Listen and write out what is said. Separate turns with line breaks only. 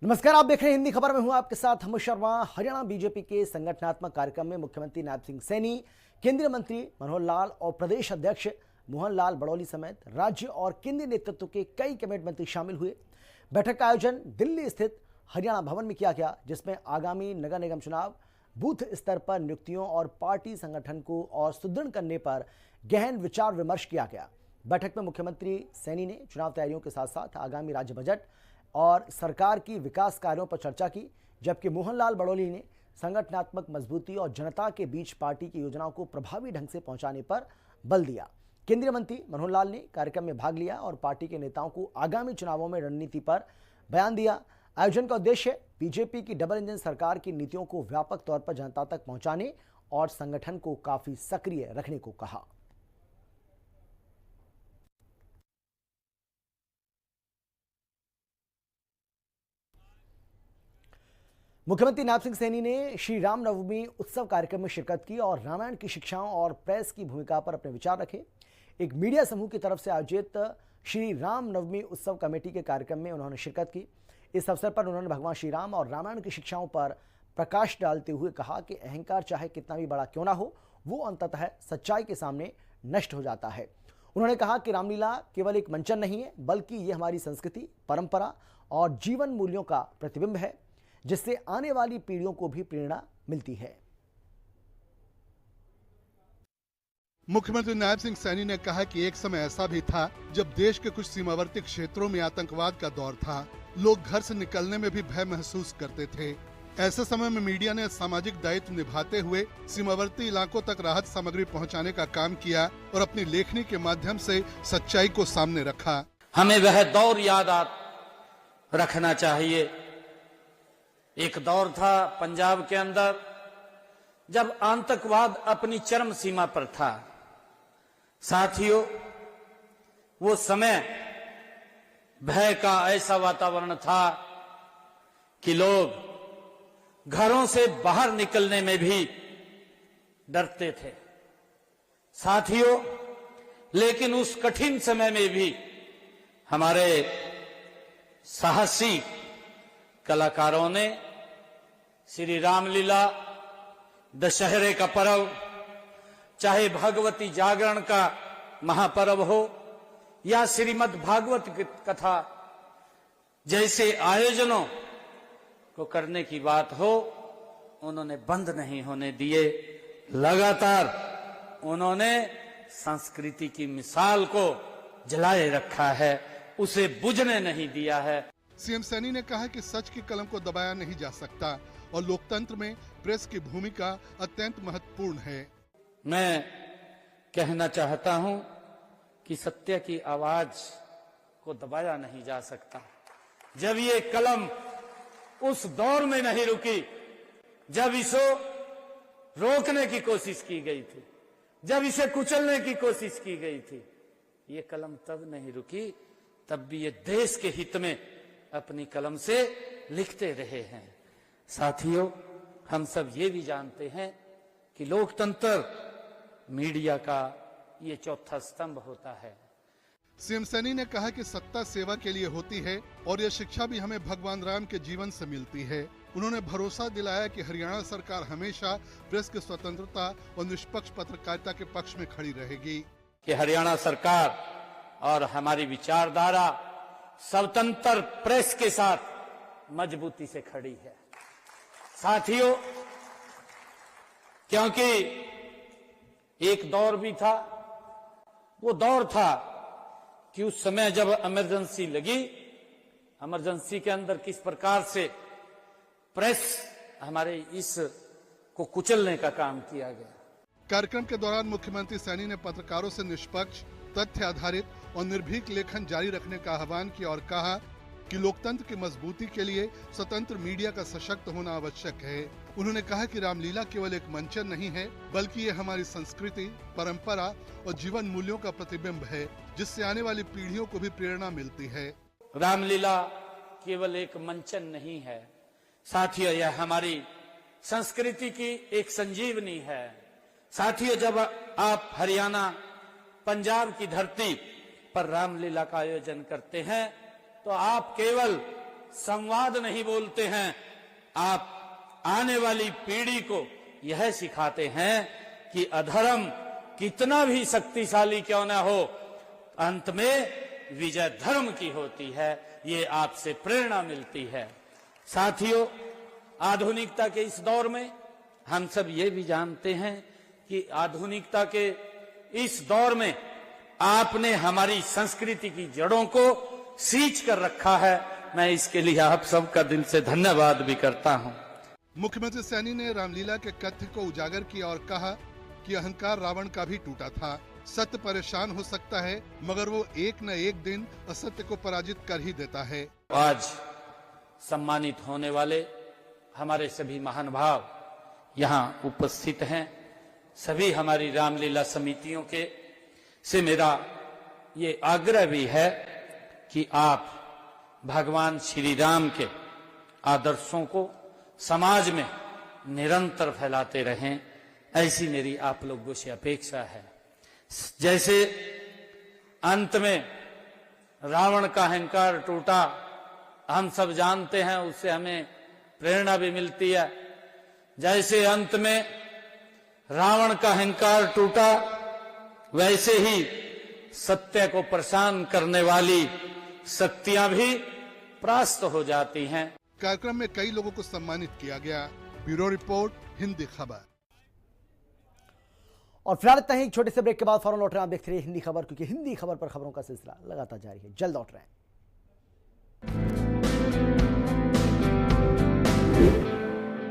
नमस्कार, आप देख रहे हैं हिंदी खबर में हूं आपके साथ हम शर्मा। हरियाणा बीजेपी के संगठनात्मक कार्यक्रम में मुख्यमंत्री नायब सिंह सैनी, केंद्रीय मंत्री मनोहर लाल और प्रदेश अध्यक्ष मोहन लाल बड़ौली समेत राज्य और केंद्रीय नेतृत्व के कई कैबिनेट मंत्री शामिल हुए। बैठक का आयोजन दिल्ली स्थित हरियाणा भवन में किया गया, जिसमें आगामी नगर निगम चुनाव, बूथ स्तर पर नियुक्तियों और पार्टी संगठन को और सुदृढ़ करने पर गहन विचार विमर्श किया गया। बैठक में मुख्यमंत्री सैनी ने चुनाव तैयारियों के साथ साथ आगामी राज्य बजट और सरकार की विकास कार्यों पर चर्चा की, जबकि मोहनलाल बड़ौली ने संगठनात्मक मजबूती और जनता के बीच पार्टी की योजनाओं को प्रभावी ढंग से पहुंचाने पर बल दिया। केंद्रीय मंत्री मनोहर लाल ने कार्यक्रम में भाग लिया और पार्टी के नेताओं को आगामी चुनावों में रणनीति पर बयान दिया। आयोजन का उद्देश्य बीजेपी की डबल इंजन सरकार की नीतियों को व्यापक तौर पर जनता तक पहुंचाने और संगठन को काफी सक्रिय रखने को कहा। मुख्यमंत्री नायब सिंह सैनी ने श्री राम नवमी उत्सव कार्यक्रम में शिरकत की और रामायण की शिक्षाओं और प्रेस की भूमिका पर अपने विचार रखे। एक मीडिया समूह की तरफ से आयोजित श्री राम नवमी उत्सव कमेटी के कार्यक्रम में उन्होंने शिरकत की। इस अवसर पर उन्होंने भगवान श्री राम और रामायण की शिक्षाओं पर प्रकाश डालते हुए कहा कि अहंकार चाहे कितना भी बड़ा क्यों ना हो, वो अंततः सच्चाई के सामने नष्ट हो जाता है। उन्होंने कहा कि रामलीला केवल एक मंचन नहीं है, बल्कि ये हमारी संस्कृति, परंपरा और जीवन मूल्यों का प्रतिबिंब है, जिससे आने वाली पीढ़ियों को भी प्रेरणा मिलती है।
मुख्यमंत्री नायब सिंह सैनी ने कहा कि एक समय ऐसा भी था जब देश के कुछ सीमावर्ती क्षेत्रों में आतंकवाद का दौर था। लोग घर से निकलने में भी भय महसूस करते थे। ऐसे समय में मीडिया ने सामाजिक दायित्व निभाते हुए सीमावर्ती इलाकों तक राहत सामग्री पहुंचाने का काम किया और अपनी लेखनी के माध्यम से सच्चाई को सामने रखा।
हमें वह दौर याद रखना चाहिए। एक दौर था पंजाब के अंदर जब आतंकवाद अपनी चरम सीमा पर था। साथियों, वो समय भय का ऐसा वातावरण था कि लोग घरों से बाहर निकलने में भी डरते थे। साथियों, लेकिन उस कठिन समय में भी हमारे साहसी कलाकारों ने श्री रामलीला, दशहरे का पर्व, चाहे भगवती जागरण का महापर्व हो या श्रीमद् भागवत कथा जैसे आयोजनों को करने की बात हो, उन्होंने बंद नहीं होने दिए। लगातार उन्होंने संस्कृति की मिसाल को जलाए रखा है, उसे बुझने नहीं दिया है।
सीएम सैनी ने कहा कि सच की कलम को दबाया नहीं जा सकता और लोकतंत्र में प्रेस की भूमिका अत्यंत महत्वपूर्ण है।
मैं कहना चाहता हूं कि सत्य की आवाज को दबाया नहीं जा सकता। जब ये कलम उस दौर में नहीं रुकी जब इसे रोकने की कोशिश की गई थी, जब इसे कुचलने की कोशिश की गई थी, ये कलम तब नहीं रुकी, तब भी ये देश के हित में अपनी कलम से लिखते रहे हैं। साथियों, हम सब ये भी जानते हैं कि लोकतंत्र मीडिया का ये चौथा स्तंभ होता है।
सीएम सैनी ने कहा कि सत्ता सेवा के लिए होती है और यह शिक्षा भी हमें भगवान राम के जीवन से मिलती है। उन्होंने भरोसा दिलाया कि हरियाणा सरकार हमेशा प्रेस की स्वतंत्रता और निष्पक्ष पत्रकारिता के पक्ष में खड़ी रहेगी।
कि हरियाणा सरकार और हमारी विचारधारा स्वतंत्र प्रेस के साथ मजबूती से खड़ी है। साथियों, क्योंकि एक दौर भी था, वो दौर था कि उस समय जब इमरजेंसी लगी, इमरजेंसी के अंदर किस प्रकार से प्रेस हमारे इस को कुचलने का काम किया गया।
कार्यक्रम के दौरान मुख्यमंत्री सैनी ने पत्रकारों से निष्पक्ष, तथ्य आधारित और निर्भीक लेखन जारी रखने का आह्वान किया और कहा कि लोकतंत्र की मजबूती के लिए स्वतंत्र मीडिया का सशक्त होना आवश्यक है। उन्होंने कहा कि रामलीला केवल एक मंचन नहीं है, बल्कि ये हमारी संस्कृति, परंपरा और जीवन मूल्यों का प्रतिबिंब है, जिससे आने वाली पीढ़ियों को भी प्रेरणा मिलती है।
रामलीला केवल एक मंचन नहीं है साथियों, यह हमारी संस्कृति की एक संजीवनी है। साथियों, जब आप हरियाणा, पंजाब की धरती पर रामलीला का आयोजन करते हैं तो आप केवल संवाद नहीं बोलते हैं, आप आने वाली पीढ़ी को यह सिखाते हैं कि अधर्म कितना भी शक्तिशाली क्यों ना हो, अंत में विजय धर्म की होती है। ये आपसे प्रेरणा मिलती है। साथियों, आधुनिकता के इस दौर में हम सब ये भी जानते हैं कि आधुनिकता के इस दौर में आपने हमारी संस्कृति की जड़ों को सींच कर रखा है। मैं इसके लिए आप सबका दिल से धन्यवाद भी करता हूं।
मुख्यमंत्री सैनी ने रामलीला के कथ्य को उजागर किया और कहा कि अहंकार रावण का भी टूटा था। सत्य परेशान हो सकता है, मगर वो एक न एक दिन असत्य को पराजित कर ही देता है।
आज सम्मानित होने वाले हमारे सभी महानुभाव यहाँ उपस्थित हैं। सभी हमारी रामलीला समितियों के से मेरा ये आग्रह भी है कि आप भगवान श्री राम के आदर्शों को समाज में निरंतर फैलाते रहें, ऐसी मेरी आप लोगों से अपेक्षा है। जैसे अंत में रावण का अहंकार टूटा, हम सब जानते हैं, उससे हमें प्रेरणा भी मिलती है। जैसे अंत में रावण का अहंकार टूटा, वैसे ही सत्य को परेशान करने वाली शक्तियां भी परास्त हो जाती हैं।
कार्यक्रम में कई लोगों को सम्मानित किया गया। ब्यूरो रिपोर्ट, हिंदी खबर।
और फिलहाल इतना ही। एक छोटे से ब्रेक के बाद फौरन लौट रहे हैं। आप देखते रहिए हिंदी खबर, क्योंकि हिंदी खबर पर खबरों का सिलसिला लगातार जारी है। जल्द लौट रहे हैं।